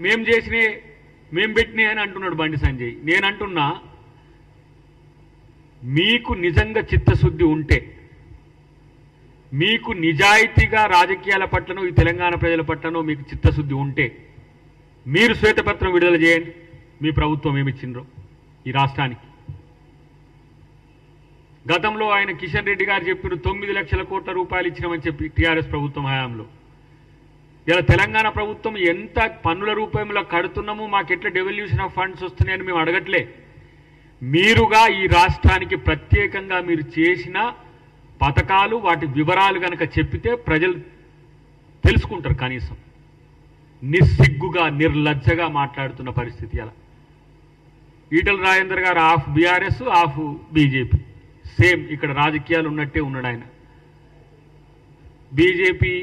మేం చేసినే మేం పెట్టినే అని అంటున్నాడు బండి సంజయ్. నేనంటున్నా, మీకు నిజంగా చిత్తశుద్ధి ఉంటే, మీకు నిజాయితీగా రాజకీయాల పట్లనో ఈ తెలంగాణ ప్రజల పట్లనో మీకు చిత్తశుద్ధి ఉంటే మీరు శ్వేతపత్రం విడుదల చేయండి. మీ ప్రభుత్వం ఏమిచ్చిండ్రో ఈ రాష్ట్రానికి. గతంలో ఆయన కిషన్ రెడ్డి గారు చెప్పిన 9 లక్షల కోట్ల రూపాయలు ఇచ్చినామని చెప్పి టీఆర్ఎస్ ప్రభుత్వం హయాంలో. ఇలా తెలంగాణ ప్రభుత్వం ఎంత పన్నుల రూపంలో కడుతున్నామో మాకెట్లా డెవల్యూషన్ ఆఫ్ ఫండ్స్ వస్తున్నాయని మేము అడగట్లే. మీరుగా ఈ రాష్ట్రానికి ప్రత్యేకంగా మీరు చేసిన పథకాలు వాటి వివరాలు కనుక చెప్పితే ప్రజలు తెలుసుకుంటారు. కనీసం నిస్సిగ్గుగా నిర్లజ్జగా మాట్లాడుతున్న పరిస్థితి. అలా ఈటల రాజేందర్ గారు of BRS of BJP, same ఇక్కడ రాజకీయాలు ఉన్నట్టే ఉన్నాడు ఆయన. బీజేపీ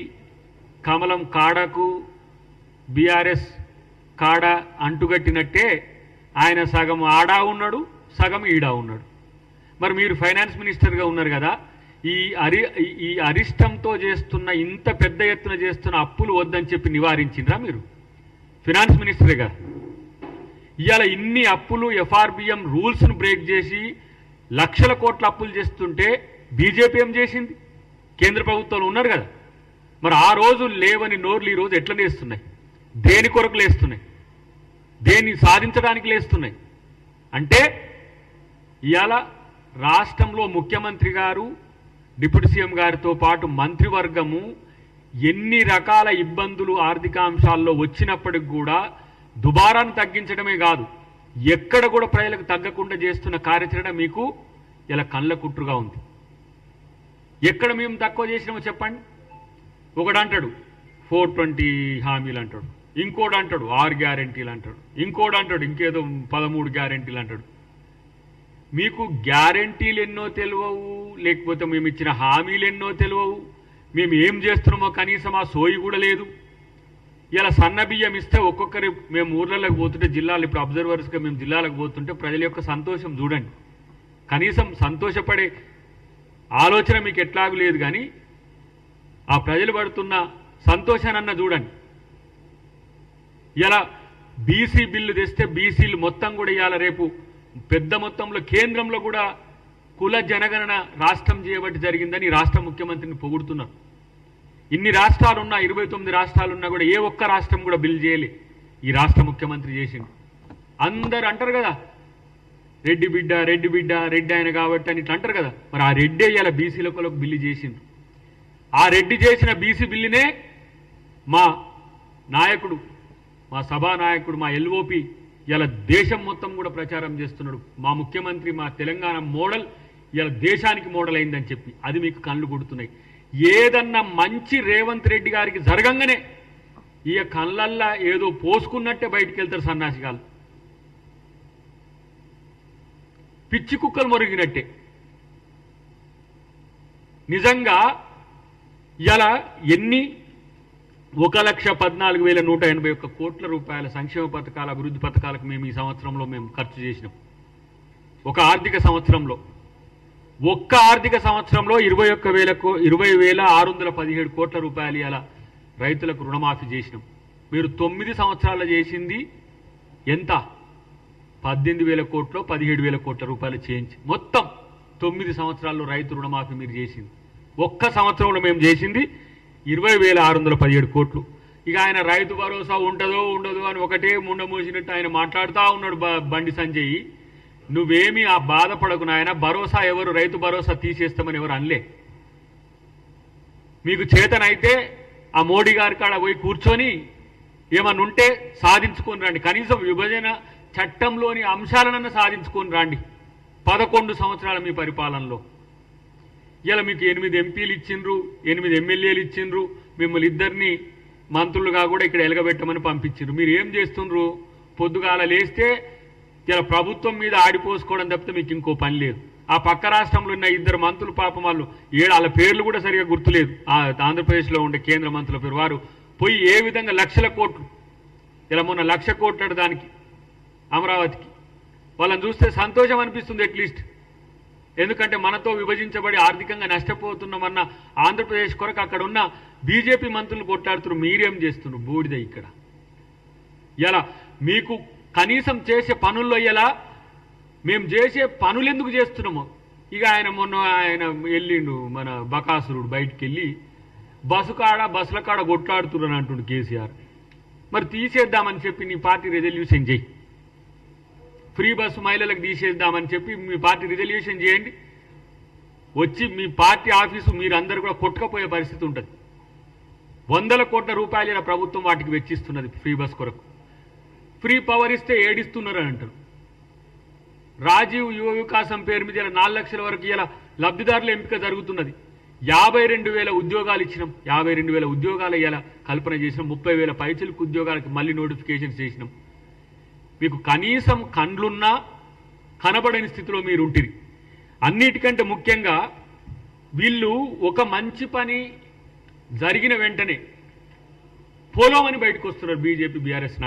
కమలం కాడకు బీఆర్ఎస్ కాడ అంటుగట్టినట్టే ఆయన సగం ఆడా ఉన్నాడు, సగం ఈడా ఉన్నాడు. మరి మీరు ఫైనాన్స్ మినిస్టర్గా ఉన్నారు కదా, ఈ అరిష్టంతో చేస్తున్న ఇంత పెద్ద ఎత్తున చేస్తున్న అప్పులు వద్దని చెప్పి నివారించిండ్రా మీరు? ఫైనాన్స్ మినిస్టర్గా ఇవాళ ఇన్ని అప్పులు ఎఫ్ఆర్బిఎం రూల్స్ను బ్రేక్ చేసి లక్షల కోట్ల అప్పులు చేస్తుంటే బీజేపీ ఏం చేసింది? కేంద్ర ప్రభుత్వంలో ఉన్నారు కదా. మరి ఆ రోజు లేవని నోర్లు ఈరోజు ఎట్లా లేస్తున్నాయి? దేని కొరకు లేస్తున్నాయి? దేన్ని సాధించడానికి లేస్తున్నాయి? అంటే ఇవాళ రాష్ట్రంలో ముఖ్యమంత్రి గారు, డిప్యూటీ సీఎం గారితో పాటు మంత్రివర్గము ఎన్ని రకాల ఇబ్బందులు ఆర్థిక అంశాల్లో వచ్చినప్పటికి కూడా దుబారాన్ని తగ్గించడమే కాదు, ఎక్కడ కూడా ప్రజలకు తగ్గకుండా చేస్తున్న కార్యాచరణ మీకు ఇలా కళ్ళ కుట్రుగా ఉంది. ఎక్కడ మేము తక్కువ చేసినామో చెప్పండి. ఒకడు అంటాడు 420 హామీలు అంటాడు, ఇంకోటి అంటాడు 6 గ్యారెంటీలు అంటాడు, ఇంకోటి అంటాడు ఇంకేదో 13 గ్యారెంటీలు అంటాడు. మీకు గ్యారెంటీలు ఎన్నో తెలియవు, లేకపోతే మేము ఇచ్చిన హామీలు ఎన్నో తెలియవు, మేము ఏం చేస్తున్నామో కనీసం ఆ సోయి కూడా లేదు. ఇలా సన్న బియ్యం ఇస్తే ఒక్కొక్కరి మేము ఊర్లలోకి పోతుంటే, జిల్లాలు ఇప్పుడు అబ్జర్వర్స్గా మేము జిల్లాలకు పోతుంటే ప్రజల యొక్క సంతోషం చూడండి. కనీసం సంతోషపడే ఆలోచన మీకు ఎట్లాగూ లేదు, కానీ ఆ ప్రజలు పడుతున్న సంతోషానన్న చూడండి. ఇలా బీసీ బిల్లు తెస్తే బీసీలు మొత్తం కూడా ఇవాళ రేపు పెద్ద మొత్తంలో కేంద్రంలో కూడా కుల జనగణన రాష్ట్రం చేయబట్టి జరిగిందని రాష్ట్ర ముఖ్యమంత్రిని పొగుడుతున్నారు. ఇన్ని రాష్ట్రాలున్నా, 29 రాష్ట్రాలున్నా కూడా ఏ ఒక్క రాష్ట్రం కూడా బిల్ చేయలే. ఈ రాష్ట్ర ముఖ్యమంత్రి చేసింది. అందరు అంటారు కదా రెడ్డి బిడ్డ రెడ్డి బిడ్డ రెడ్డి ఆయన కాబట్టి అని ఇట్లా అంటారు కదా. మరి ఆ రెడ్డే ఇలా బీసీలకు బిల్లు చేసింది. ఆ రెడ్డి చేసిన బీసీ బిల్లునే మా నాయకుడు, మా సభా నాయకుడు, మా ఎల్ఓపి ఇలా దేశం మొత్తం కూడా ప్రచారం చేస్తున్నాడు. మా ముఖ్యమంత్రి మా తెలంగాణ మోడల్ ఇలా దేశానికి మోడల్ అయిందని చెప్పి అది మీకు కళ్ళు కొడుతున్నాయి. ఏదన్నా మంచి రేవంత్ రెడ్డి గారికి జరగంగానే ఈ కళ్ళల్లా ఏదో పోసుకున్నట్టే బయటికి వెళ్తారు సన్నాసిగాలు, పిచ్చి కుక్కలు మొరిగినట్టే. నిజంగా ఇలా ఎన్ని 1,14,181 కోట్ల రూపాయల సంక్షేమ పథకాల అభివృద్ధి పథకాలకు మేము ఈ సంవత్సరంలో మేము ఖర్చు చేసినాం. ఒక ఆర్థిక సంవత్సరంలో, ఒక్క ఆర్థిక సంవత్సరంలో 20,617 కోట్ల రూపాయలు ఇలా రైతులకు రుణమాఫీ చేసినాం. మీరు 9 సంవత్సరాల్లో చేసింది ఎంత? 18,000 కోట్లు, 17,000 కోట్ల రూపాయలు చేయించి మొత్తం 9 సంవత్సరాల్లో రైతు రుణమాఫీ మీరు చేసింది. ఒక్క సంవత్సరంలో మేము చేసింది 20,617 కోట్లు. ఇక ఆయన రైతు భరోసా ఉంటుందో ఉండదో అని ఒకటే ముండ మూసినట్టు ఆయన మాట్లాడుతూ ఉన్నాడు బండి సంజయ్. నువ్వేమీ ఆ బాధపడకు నాయన, భరోసా ఎవరు రైతు భరోసా తీసేస్తామని ఎవరు అనలే. మీకు చేతనైతే ఆ మోడీ గారి కాడ పోయి కూర్చొని ఏమన్నా ఉంటే సాధించుకొని రండి. కనీసం విభజన చట్టంలోని అంశాలనన్నా సాధించుకొని రండి. 11 సంవత్సరాల మీ పరిపాలనలో ఇలా మీకు 8 ఎంపీలు ఇచ్చిండ్రు, 8 ఎమ్మెల్యేలు ఇచ్చిండ్రు, మిమ్మల్ని ఇద్దరిని మంత్రులుగా కూడా ఇక్కడ ఎలగబెట్టమని పంపించిండ్రు. మీరు ఏం చేస్తుండ్రు? పొద్దుగాల లేస్తే ఇలా ప్రభుత్వం మీద ఆడిపోసుకోవడం తప్పితే మీకు ఇంకో పని లేదు. ఆ పక్క రాష్ట్రంలో ఉన్న 2 మంత్రులు పాపం వాళ్ళు వాళ్ళ పేర్లు కూడా సరిగా గుర్తులేదు. ఆంధ్రప్రదేశ్లో ఉండే కేంద్ర మంత్రుల పేరు. వారు పోయి ఏ విధంగా లక్షల కోట్లు, ఇలా మొన్న 1,00,000 కోట్లు దానికి అమరావతికి, వాళ్ళని చూస్తే సంతోషం అనిపిస్తుంది అట్లీస్ట్. ఎందుకంటే మనతో విభజించబడి ఆర్థికంగా నష్టపోతున్నామన్న ఆంధ్రప్రదేశ్ కొరకు అక్కడ ఉన్న బీజేపీ మంత్రులు కొట్లాడుతున్నారు. మీరేం చేస్తున్నారు? బూడిద ఇక్కడ. ఇలా మీకు కనీసం చేసే పనుల్లో ఇలా మేము చేసే పనులు ఎందుకు చేస్తున్నాము? ఇక ఆయన వెళ్ళిండు మన బకాసురుడు బయటికి వెళ్ళి బస్సుల కాడ కొట్లాడుతున్నాను అంటుండు కేసీఆర్. మరి తీసేద్దామని చెప్పి నీ పార్టీ రిజల్యూషన్ చేయి, ఫ్రీ బస్సు మహిళలకు తీసేద్దామని చెప్పి మీ పార్టీ రిజల్యూషన్ చేయండి. వచ్చి మీ పార్టీ ఆఫీసు మీరు అందరు కూడా కొట్టుకపోయే పరిస్థితి ఉంటుంది. 100 కోట్ల రూపాయల ప్రభుత్వం వాటికి వెచ్చిస్తున్నది ఫ్రీ బస్ కొరకు. ఫ్రీ పవర్ ఇస్తే ఏడిస్తున్నారు అని అంటారు. రాజీవ్ యువ వికాసం పేరు మీద ఇలా 4 లక్షల వరకు ఇలా లబ్ధిదారుల ఎంపిక జరుగుతున్నది. 52,000 ఉద్యోగాలు ఇచ్చినాం. 52,000 ఉద్యోగాలు ఇలా కల్పన చేసినాం. 30,000 పైచిలకు ఉద్యోగాలకు మళ్ళీ నోటిఫికేషన్ చేసినాం. మీకు కనీసం కండ్లున్నా కనబడని స్థితిలో మీరు ఉంటిరి. అన్నిటికంటే ముఖ్యంగా వీళ్ళు ఒక మంచి పని జరిగిన వెంటనే పోలోమని బయటకు వస్తున్నారు బీజేపీ బీఆర్ఎస్.